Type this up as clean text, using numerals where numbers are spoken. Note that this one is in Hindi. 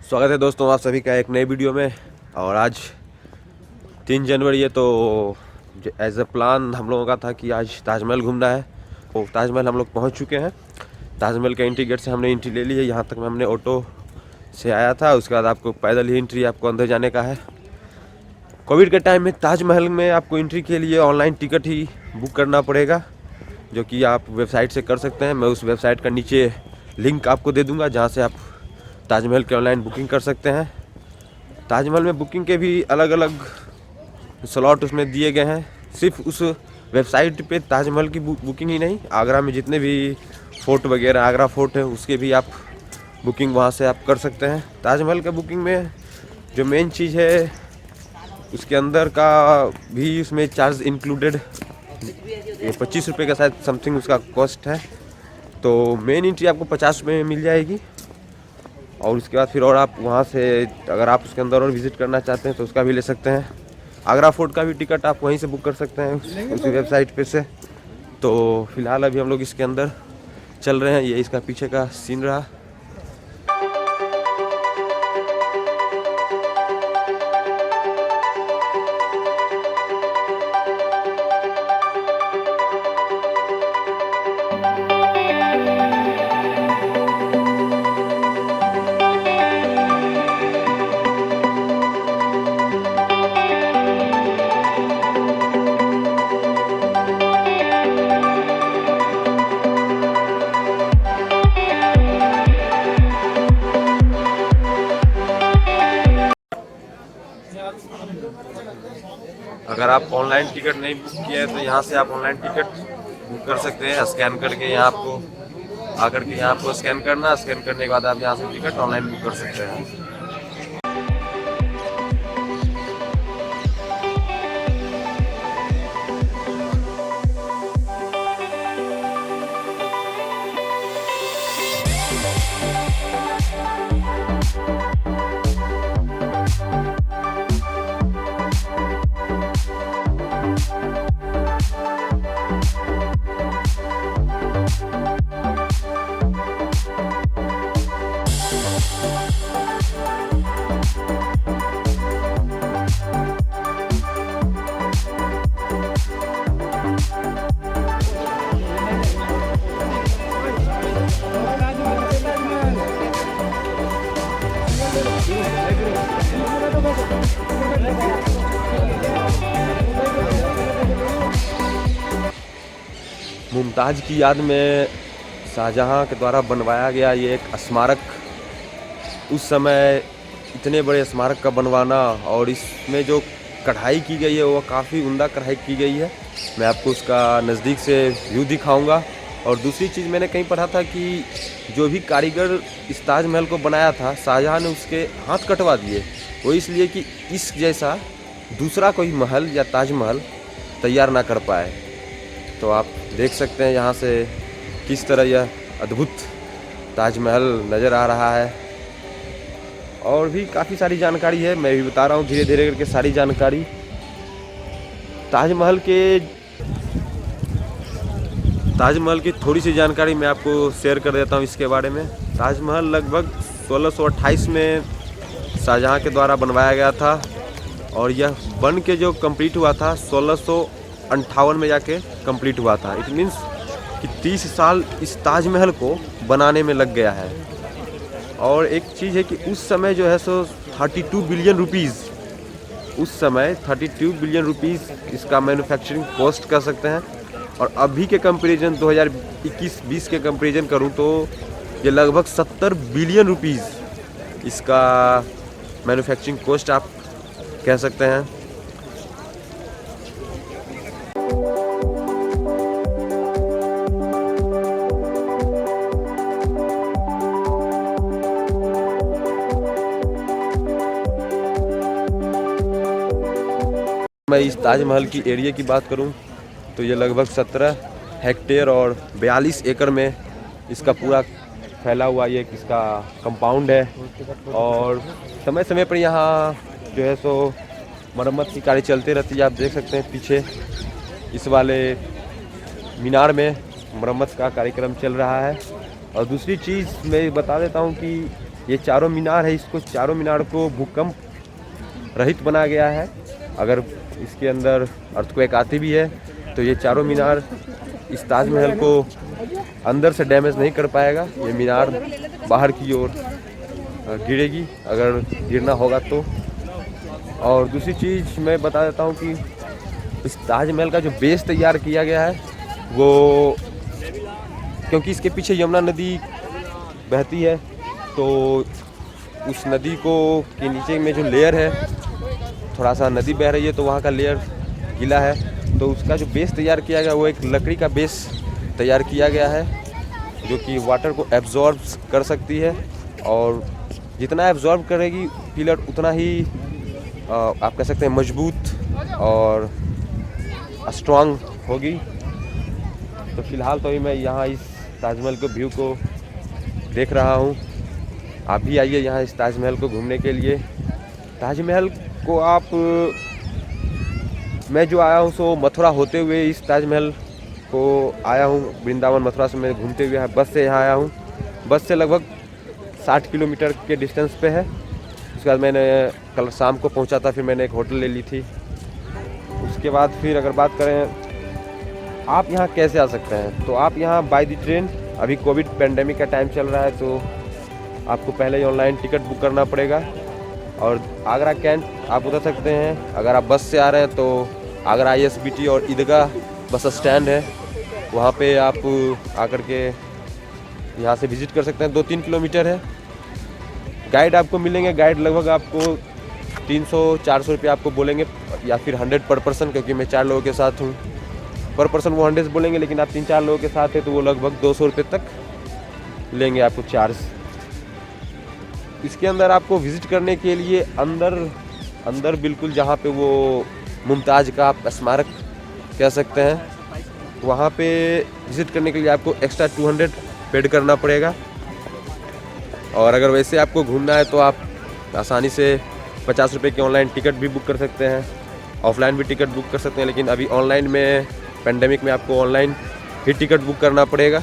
स्वागत है दोस्तों आप सभी का एक नए वीडियो में। और आज 3 जनवरी है, तो एज अ प्लान हम लोगों का था कि आज ताजमहल घूमना है। तो ताजमहल हम लोग पहुंच चुके हैं। ताजमहल के एंट्री गेट से हमने एंट्री ले ली है। यहाँ तक में हमने ऑटो से आया था, उसके बाद आपको पैदल ही एंट्री आपको अंदर जाने का है। कोविड के टाइम में ताजमहल में आपको एंट्री के लिए ऑनलाइन टिकट ही बुक करना पड़ेगा, जो कि आप वेबसाइट से कर सकते हैं। मैं उस वेबसाइट का नीचे लिंक आपको दे दूँगा, जहाँ से आप ताजमहल के ऑनलाइन बुकिंग कर सकते हैं। ताजमहल में बुकिंग के भी अलग अलग स्लॉट उसमें दिए गए हैं। सिर्फ उस वेबसाइट पे ताजमहल की बुकिंग ही नहीं, आगरा में जितने भी फोर्ट वगैरह, आगरा फोर्ट है, उसके भी आप बुकिंग वहाँ से आप कर सकते हैं। ताजमहल का बुकिंग में जो मेन चीज़ है, उसके अंदर का भी उसमें चार्ज इंक्लूडेड 25 रुपये का शायद समथिंग उसका कॉस्ट है। तो मेन एंट्री आपको 50 रुपये में मिल जाएगी। और उसके बाद फिर और आप वहाँ से अगर आप उसके अंदर और विज़िट करना चाहते हैं तो उसका भी ले सकते हैं। आगरा फोर्ट का भी टिकट आप वहीं से बुक कर सकते हैं उसी वेबसाइट पे से। तो फिलहाल अभी हम लोग इसके अंदर चल रहे हैं। ये इसका पीछे का सीन रहा। अगर आप ऑनलाइन टिकट नहीं बुक किए हैं तो यहाँ से आप ऑनलाइन टिकट बुक कर सकते हैं। स्कैन करके यहाँ आपको आकर के यहाँ आपको स्कैन करना, स्कैन करने के बाद आप यहाँ से टिकट ऑनलाइन बुक कर सकते हैं। मुमताज़ की याद में शाहजहाँ के द्वारा बनवाया गया ये एक स्मारक, उस समय इतने बड़े स्मारक का बनवाना, और इसमें जो कढ़ाई की गई है वो काफ़ी उम्दा कढ़ाई की गई है। मैं आपको उसका नज़दीक से व्यू दिखाऊंगा। और दूसरी चीज़ मैंने कहीं पढ़ा था कि जो भी कारीगर इस ताजमहल को बनाया था, शाहजहाँ ने उसके हाथ कटवा दिए। वो इसलिए कि इस जैसा दूसरा कोई महल या ताजमहल तैयार ना कर पाए। तो आप देख सकते हैं यहाँ से किस तरह यह अद्भुत ताजमहल नज़र आ रहा है। और भी काफ़ी सारी जानकारी है, मैं भी बता रहा हूँ धीरे धीरे करके सारी जानकारी। ताजमहल की थोड़ी सी जानकारी मैं आपको शेयर कर देता हूँ इसके बारे में। ताजमहल लगभग 1628 में शाहजहाँ के द्वारा बनवाया गया था, और यह बन के जो कंप्लीट हुआ था 1658 में जाके कंप्लीट हुआ था। इट मीन्स कि 30 साल इस ताजमहल को बनाने में लग गया है। और एक चीज़ है कि उस समय जो है सो 32 बिलियन रुपीज़, उस समय 32 बिलियन रुपीज़ इसका मैन्युफैक्चरिंग कॉस्ट कर सकते हैं। और अभी के कंपैरिजन 2021-20 के कंपैरिजन करूं तो ये लगभग 70 बिलियन रुपीज़ इसका मैन्युफैक्चरिंग कॉस्ट आप कह सकते हैं। मैं इस ताजमहल की एरिया की बात करूं तो ये लगभग 17 हेक्टेयर और 42 एकड़ में इसका पूरा फैला हुआ ये इसका कंपाउंड है। और समय समय पर यहाँ जो है सो मरम्मत की कार्य चलते रहती है। आप देख सकते हैं पीछे इस वाले मीनार में मरम्मत का कार्यक्रम चल रहा है। और दूसरी चीज़ मैं बता देता हूँ कि ये चारों मीनार है, इसको चारों मीनार को भूकंप रहित बनाया गया है। अगर इसके अंदर अर्थक्वेक आती भी है तो ये चारों मीनार इस ताजमहल को अंदर से डैमेज नहीं कर पाएगा। ये मीनार बाहर की ओर गिरेगी अगर गिरना होगा तो। और दूसरी चीज़ मैं बता देता हूँ कि इस ताजमहल का जो बेस तैयार किया गया है वो, क्योंकि इसके पीछे यमुना नदी बहती है तो उस नदी को के नीचे में जो लेयर है, थोड़ा सा नदी बह रही है तो वहाँ का लेयर गीला है, तो उसका जो बेस तैयार किया गया वो एक लकड़ी का बेस तैयार किया गया है जो कि वाटर को एब्जॉर्ब कर सकती है। और जितना एब्जॉर्ब करेगी पिलर उतना ही आप कह सकते हैं मजबूत और स्ट्रांग होगी। तो फिलहाल तो अभी मैं यहाँ इस ताजमहल के व्यू को देख रहा हूँ। आप भी आइए यहाँ इस ताजमहल को घूमने के लिए। ताजमहल को आप, मैं जो आया हूँ सो मथुरा होते हुए इस ताजमहल को आया हूँ। वृंदावन मथुरा से मैं घूमते हुए बस से यहाँ आया हूँ। बस से लगभग 60 किलोमीटर के डिस्टेंस पे है। उसके बाद मैंने कल शाम को पहुँचा था, फिर मैंने एक होटल ले ली थी। उसके बाद फिर अगर बात करें आप यहाँ कैसे आ सकते हैं, तो आप यहाँ बाय द ट्रेन, अभी कोविड पैंडेमिक का टाइम चल रहा है तो आपको पहले ही ऑनलाइन टिकट बुक करना पड़ेगा। और आगरा कैंट आप उतर सकते हैं। अगर आप बस से आ रहे हैं तो आगरा ISBT और ईदगाह बस स्टैंड है, वहाँ पे आप आकर के यहाँ से विज़िट कर सकते हैं। 2-3 किलोमीटर है। गाइड आपको मिलेंगे। गाइड लगभग आपको 300-400 रुपये आपको बोलेंगे, या फिर 100 पर पर्सन, क्योंकि मैं 4 लोगों के साथ हूँ। पर पर्सन वो 100 बोलेंगे, लेकिन आप 3-4 लोगों के साथ हैं तो वो लगभग 200 रुपये तक लेंगे आपको चार्ज। इसके अंदर आपको विज़िट करने के लिए अंदर बिल्कुल जहाँ पे वो मुमताज़ का आप स्मारक कह सकते हैं, वहाँ पे विज़िट करने के लिए आपको एक्स्ट्रा 200 पेड करना पड़ेगा। और अगर वैसे आपको घूमना है तो आप आसानी से 50 रुपये की ऑनलाइन टिकट भी बुक कर सकते हैं, ऑफलाइन भी टिकट बुक कर सकते हैं। लेकिन अभी ऑनलाइन में, पेंडेमिक में, आपको ऑनलाइन ही टिकट बुक करना पड़ेगा।